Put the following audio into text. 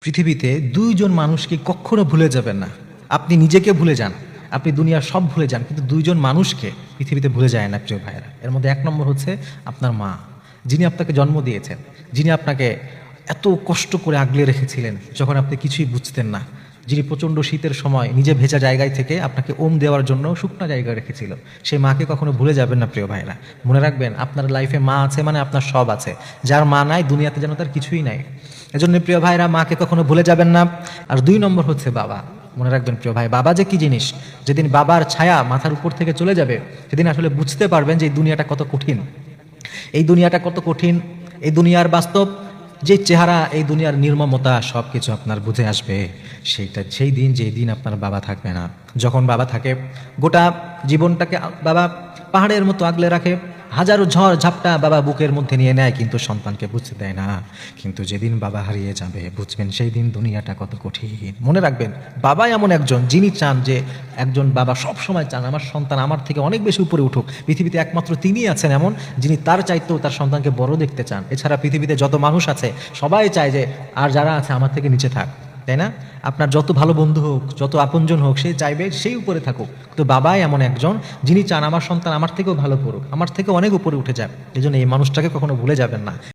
পৃথিবীতে দুইজন মানুষকে কখনো ভুলে যাবেন না। আপনি নিজেকে ভুলে যান, আপনি দুনিয়ার সব ভুলে যান, কিন্তু দুইজন মানুষকে পৃথিবীতে ভুলে যায় না প্রিয় ভাইয়েরা। এর মধ্যে এক নম্বর হচ্ছে আপনার মা, যিনি আপনাকে জন্ম দিয়েছেন, যিনি আপনাকে এত কষ্ট করে আগলে রেখেছিলেন যখন আপনি কিছুই বুঝতেন না, যিনি প্রচণ্ড শীতের সময় নিজে ভেজা জায়গায় থেকে আপনাকে ওম দেওয়ার জন্য শুকনো জায়গায় রেখেছিল, সেই মাকে কখনো ভুলে যাবেন না প্রিয় ভাইরা। মনে রাখবেন, আপনার লাইফে মা আছে মানে আপনার সব আছে। যার মা নাই, দুনিয়াতে যেন তার কিছুই নাই। এজন্য প্রিয় ভাইরা, মাকে কখনো ভুলে যাবেন না। আর দুই নম্বর হচ্ছে বাবা। মনে রাখবেন প্রিয় ভাই, বাবা যে কি জিনিস, যেদিন বাবার ছায়া মাথার উপর থেকে চলে যাবে সেদিন আসলে বুঝতে পারবেন যে এই দুনিয়াটা কত কঠিন, এই দুনিয়াটা কত কঠিন, এই দুনিয়ার বাস্তব যে চেহারা, এই দুনিয়ার নির্মমতা সব কিছু আপনার বুঝে আসবে সেই দিন, যেই দিন আপনার বাবা থাকবে না। যখন বাবা থাকে, গোটা জীবনটাকে বাবা পাহাড়ের মতো আগলে রাখে, হাজারো ঝড় ঝাপটা বাবা বুকের মধ্যে নিয়ে নেয়, কিন্তু সন্তানকে বুঝতে দেয় না। কিন্তু যেদিন বাবা হারিয়ে যাবে, বুঝবেন সেই দিন দুনিয়াটা কত কঠিন। মনে রাখবেন, বাবা এমন একজন যিনি চান যে, একজন বাবা সব সময় চান আমার সন্তান আমার থেকে অনেক বেশি উপরে উঠুক। পৃথিবীতে একমাত্র তিনিই আছেন এমন, যিনি তার চাইতেও তার সন্তানকে বড় দেখতে চান। এছাড়া পৃথিবীতে যত মানুষ আছে সবাই চায় যে আর যারা আছে আমার থেকে নিচে থাক, তাই না? আপনার যত ভালো বন্ধু হোক, যত আপনজন হোক, সে চাইবে সেই উপরে থাকুক। তো বাবাই এমন একজন যিনি চান আমার সন্তান আমার থেকেও ভালো করুক, আমার থেকে অনেক উপরে উঠে যাক। এই জন্য এই মানুষটাকে কখনো ভুলে যাবেন না।